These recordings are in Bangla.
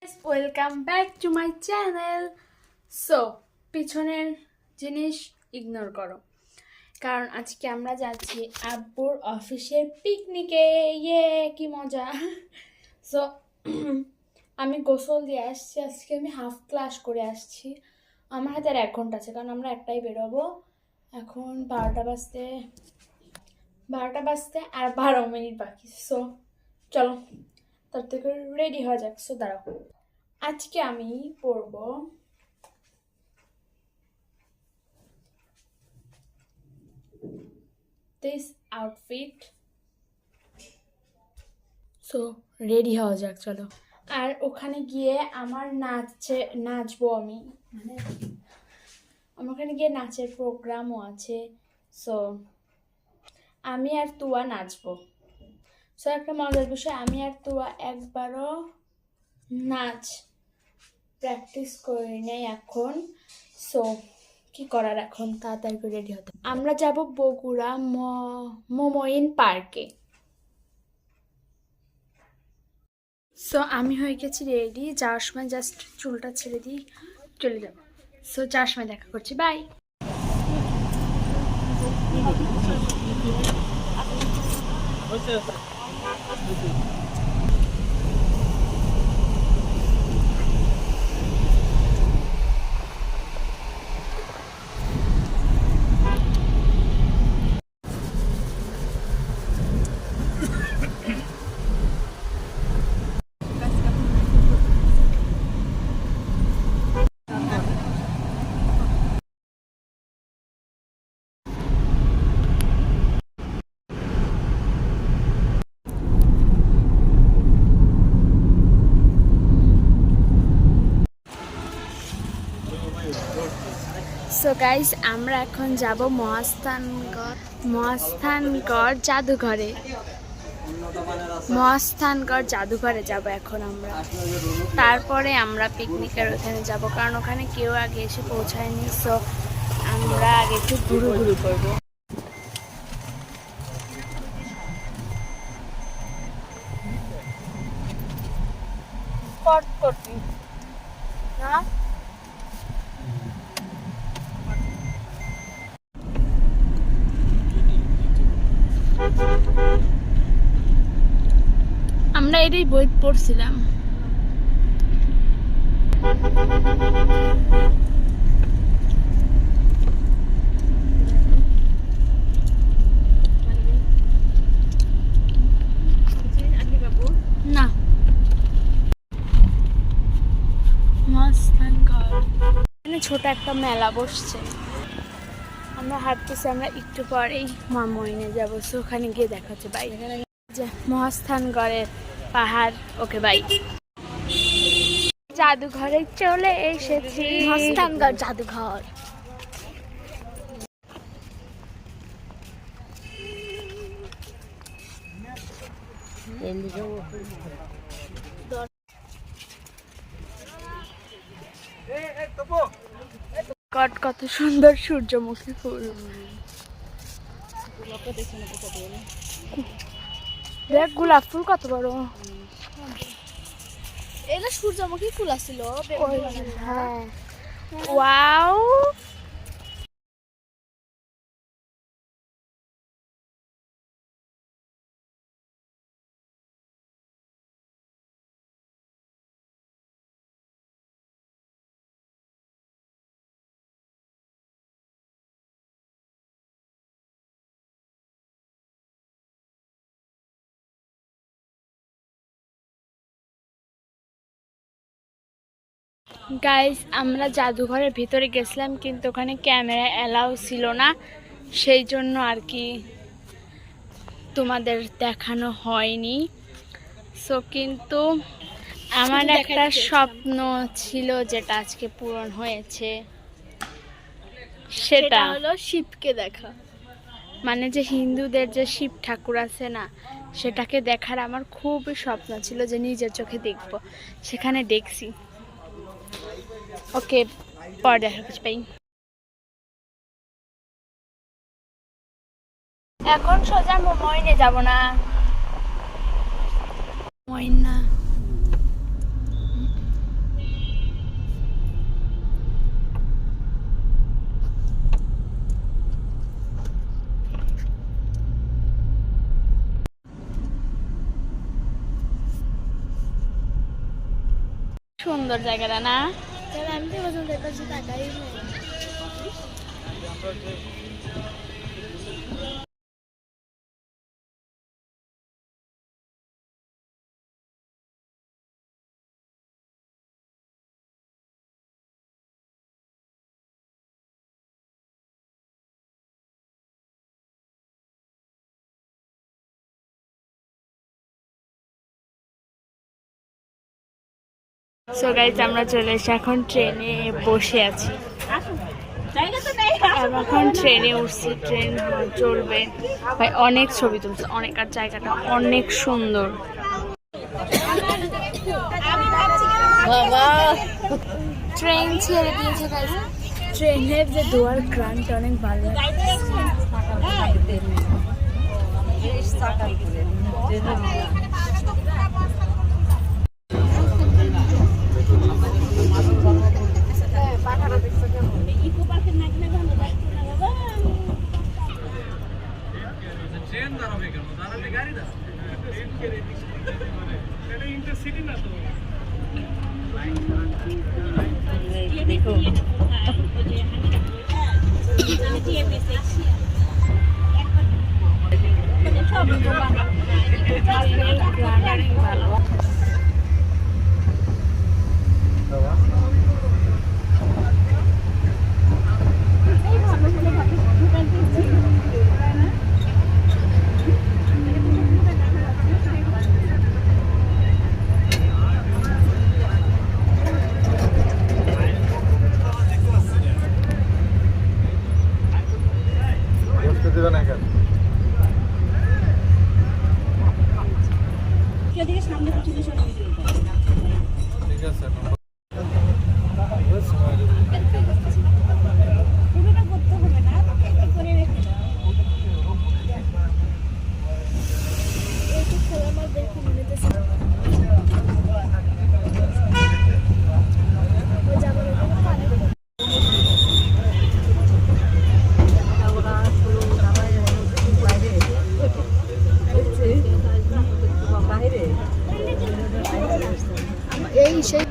Welcome back to my channel. So পিছনের জিনিস ইগনোর করো, কারণ আজকে আমরা যাচ্ছি আব্বুর অফিসের পিকনিকে। ইয়ে কি মজা! সো আমি গোসল দিয়ে আসছি, আজকে আমি হাফ ক্লাস করে আসছি। আমার হাতে আর 1 ঘন্টা আছে, কারণ আমরা একটাই বেরোবো। এখন 12টা বাজতে আর 12 মিনিট বাকি। সো চলো তার থেকে রেডি হয়ে যাক। সো দাঁড়াও, আজকে আমি পরব দিস আউটফিট। সো রেডি হওয়া যাক, চলো। আর ওখানে গিয়ে আমার নাচবো আমি, মানে আমার ওখানে গিয়ে নাচের প্রোগ্রামও আছে। সো আমি আর তুয়া নাচবো। সো একটা মজার বিষয়, আমি আর তুয়া একবারও নাচ প্র্যাকটিস করি নাই এখন। সো কি করার, এখন তাড়াতাড়ি করে রেডি হতে। আমরা যাব বগুড়া মোমোইন পার্কে। সো আমি হয়ে গেছি রেডি, যাওয়ার সময় জাস্ট চুলটা ছেড়ে দিই, চলে যাব। সো যাওয়ার সময় দেখা করছি, বাই। সো গাইস, আমরা এখন যাব মহাস্থানগড় জাদুঘরে। মহাস্থানগড় জাদুঘরে যাব এখন আমরা। তারপরে আমরা পিকনিকের ওখানে যাব, কারণ ওখানে কেউ আগে এসে পৌঁছায়নি। সো আমরা আগে একটু ঘুরু করবো। করবি না? আমরা এটাই বই পড়ছিলাম। না, ছোট একটা মেলা বসছে, আমরা হাঁটতেছি। আমরা একটু পরেই মামইনে যাবো। সো ওখানে গিয়ে দেখা হচ্ছে, বাই। মহাস্থানগড়ের পাহাড়, ওকে বাই। জাদুঘরে চলে এসেছি, মহাস্থানগড় জাদুঘর। কত সুন্দর সূর্যমুখী ফুল। দেখ গোলাপ ফুল কত বড়। এটা সূর্যমুখী ফুল আছিল। হ্যাঁ, ওয়াও। গাইস, আমরা জাদুঘরের ভিতরে গেছিলাম, কিন্তু ওখানে ক্যামেরা অ্যালাউ ছিল না, সেই জন্য আর কি তোমাদের দেখানো হয়নি। সো কিন্তু আমার একটা স্বপ্ন ছিল, যেটা আজকে পূরণ হয়েছে। সেটা হলো শিবকে দেখা। মানে যে হিন্দুদের যে শিব ঠাকুর আছে না, সেটাকে দেখার আমার খুবই স্বপ্ন ছিল, যে নিজের চোখে দেখব। সেখানে দেখছি। ওকে, পরে দেখা করছি, পাই। এখন সোজা মোমোইনে যাব না, মইন না সুন্দর জায়গাটা না? আমি তো পছন্দ করছি টাকাই সো গাইজ আমরা চলে এসে এখন ট্রেনে বসে আছি। এখন ট্রেনে উঠছি, ট্রেন চলবে। ভাই অনেক ছবি তুলছে অনেক, আর জায়গাটা অনেক সুন্দর। ট্রেন ছেড়ে দিয়েছে গাইজ। ট্রেনের যে দুয়ার গ্রানটা অনেক ভালো লাগে। এই সেই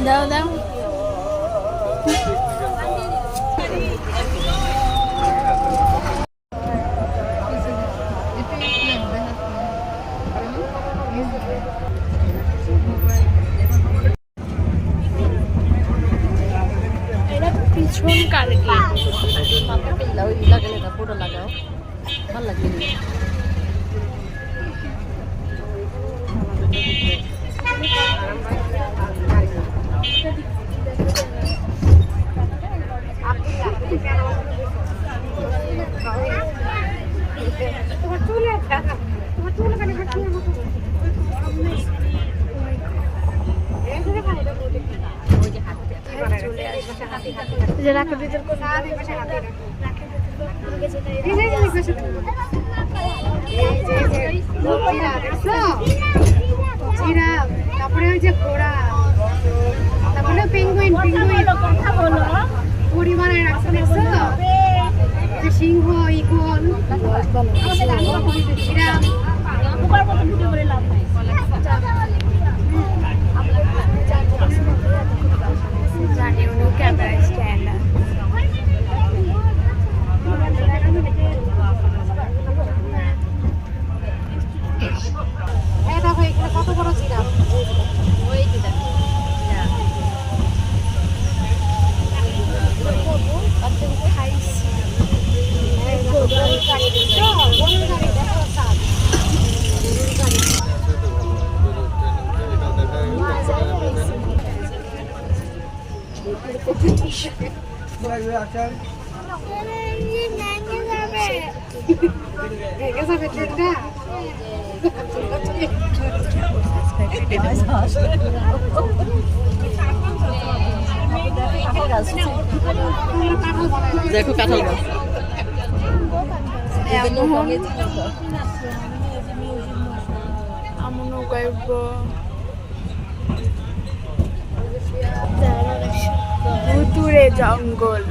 দাও দাও এটা পিছন কার গেট পুরো লাগাও ভালো লাগে যে রাখে ভিতর কোন রাখে ভিতর তারপরে ওই যে ঘোড়া, তারপরে পেঙ্গুইন, পেঙ্গুইন কথা বলো পরিমাণে রাখছে দেখছো, যে সিংহ, ইগল, জিরাফ। উপর মতো ঢুকে পড়ে লাভ নাই জানি উনি ক্যামেরা স্ট্যান্ড এই দেখো এখানে কত বড় জিরাফ। দেখো কাঁঠাল গাছ আমার নৌকায় উঠবো। ভুতুরে জঙ্গল,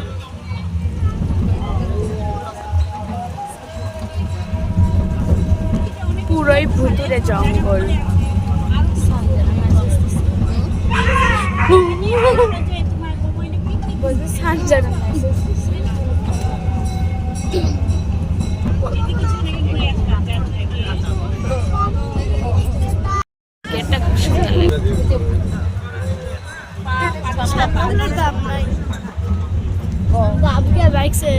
পুরোই ভুতুরে জঙ্গল। বলছে সানজানা এটা খুব সুন্দর লাগে। দাম নাই বাবুকে বাইক সে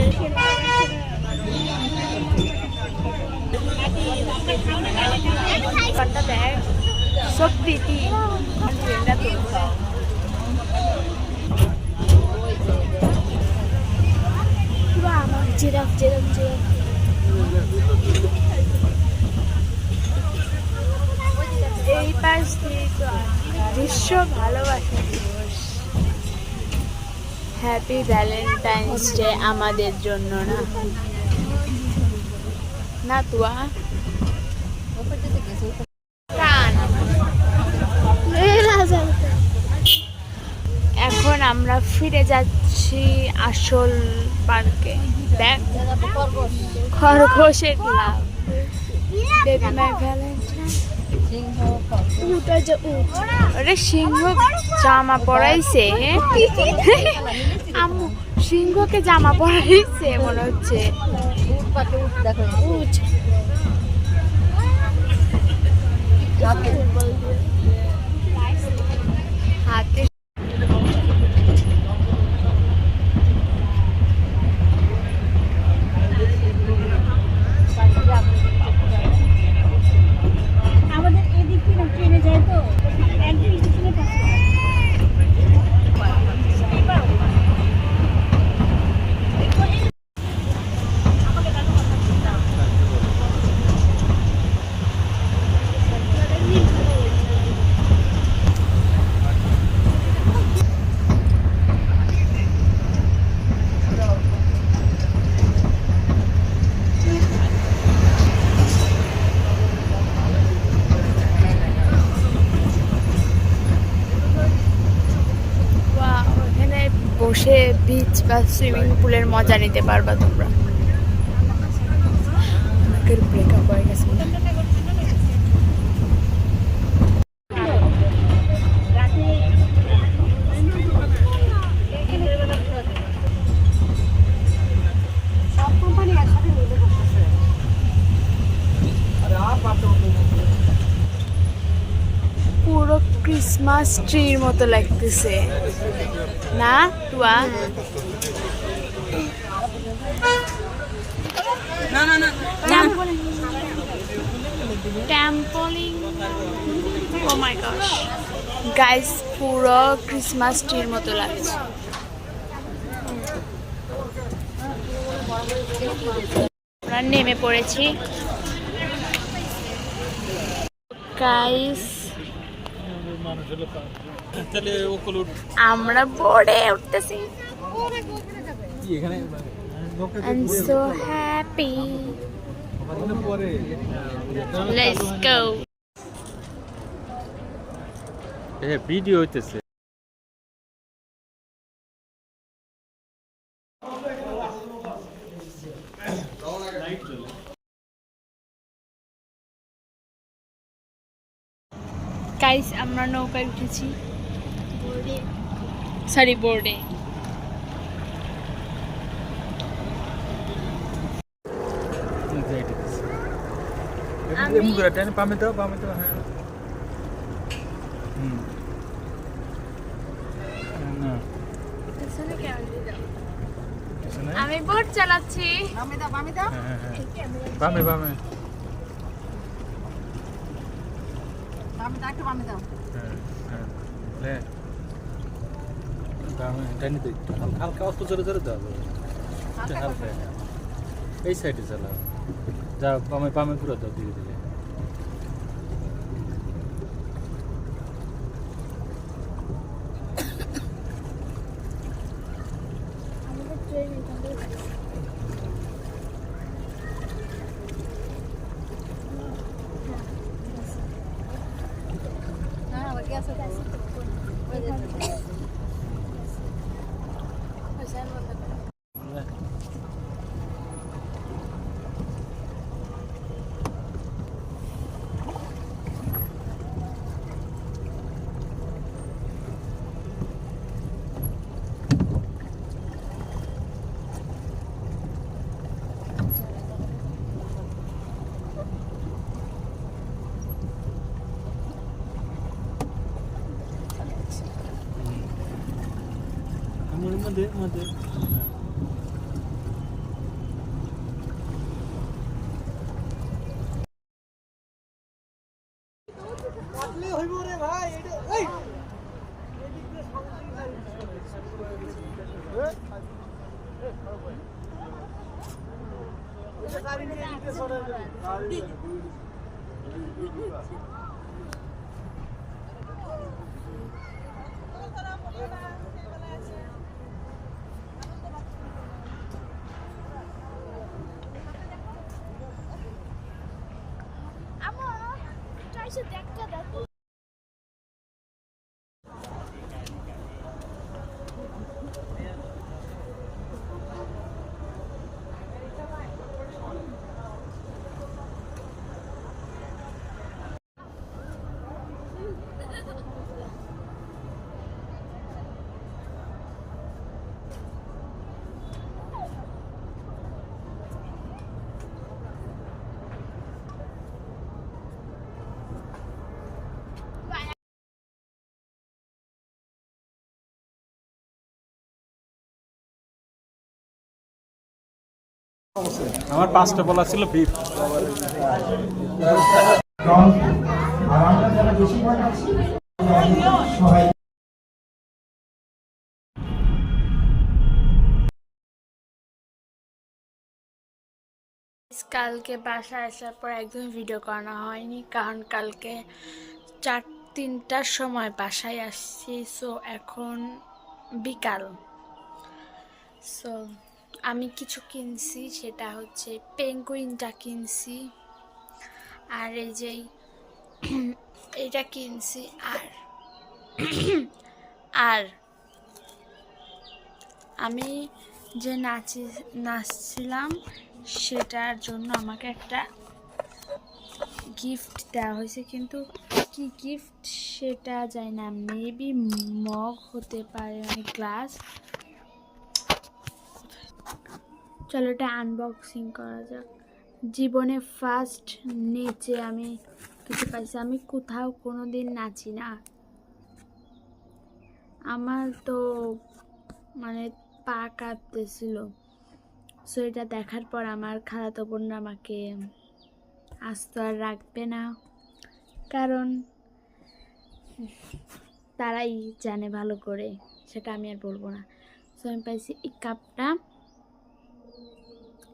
কটা ব্যাগ সব প্রীতি জিরাফ জিরাফ জিরাফ এই পাশ দিয়ে তো বিশ্ব ভালোবাসা দিবস। হ্যাপি ভ্যালেন্টাইন্স ডে আমাদের জন্য, না না তুয়া কান। এখন আমরা ফিরে যাচ্ছি আসল পার্কে। দেখ খরগোশের লাভ। Baby my Valentine. উটা যে উট ওরে সিংহ জামা পরাইছে। আম্মু সিংহকে জামা পরাইছে মনে হচ্ছে। উট হাতে আমাদের এদিক থেকে ট্রেনে যায় তো একদিন স্টেশনে ওখানে বসে বিচ বা সুইমিং পুলের মজা নিতে পারবা তোমরা। আমাদের ব্রেকআপ হয়ে গেছে। সব কোম্পানি একসাথে মিলে করতেছে। পুরো ক্রিসমাস ট্রির মতো লাগতেছে না তুয়া? ট্যাম্পলিং, ও মাই গশ গাইস, পুরো ক্রিসমাস ট্রির মতো লাগছে। আমরা নেমে পড়েছি গাইস। আমরা বোর্ডে উঠতেছি। I'm so happy. Let's go. Video হইতেছে। গাইস আমরা নৌকায় উঠেছি সরি বোর্ডে। পামে তো হ্যাঁ আমি বোট চালাচ্ছি। বামে হালকা অস্ত জোরে দাও হালকা এই সাইডে চালাও যা পামে ঘুরে দাও ধীরে ধীরে মধ্যে আমার 5টা বলা ছিল বিপ কালকে বাসায় আসার পর একদম ভিডিও করানো হয়নি কারণ কালকে 3টার সময় বাসায় আসছি। সো এখন বিকাল। সো আমি কিছু কিনছি, সেটা হচ্ছে পেঙ্গুইনটা কিনছি আর এই যে এটা কিনছি আর আমি যে নাচছিলাম সেটার জন্য আমাকে একটা গিফট দেওয়া হয়েছে, কিন্তু কি গিফট সেটা জানি না, মেবি মগ হতে পারে, মানে গ্লাস। চলো এটা আনবক্সিং করা যাক। জীবনে ফার্স্ট নেচে আমি কিছু পাইছি। আমি কোথাও কোনো দিন নাচি না, আমার তো মানে পা কাঁপতেছিল। সো এটা দেখার পর আমার খালাতো বোনরা আমাকে আস্ত আর রাখবে না, কারণ তারাই জানে ভালো করে, সেটা আমি আর বলবো না। সো আমি পাইছি এই কাপটা,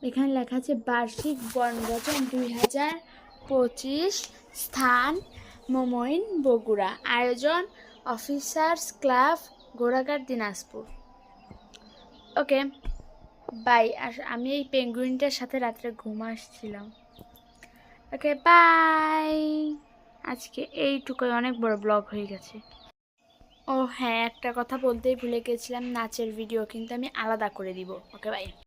এখানে লেখা আছে বার্ষিক বনভোজন 2025, স্থান মমইন বগুড়া, আয়োজন অফিসার্স ক্লাব গোড়াঘাট দিনাজপুর। Okay bye. আর আমি এই পেঙ্গুইনটার সাথে রাত্রে ঘুম আসছিলাম। Okay bye. আজকে এইটুকুই, অনেক বড় ব্লগ হয়ে গেছে। ও হ্যাঁ, একটা কথা বলতেই ভুলে গেছিলাম, নাচের ভিডিও কিন্তু আমি আলাদা করে দিব। Okay bye.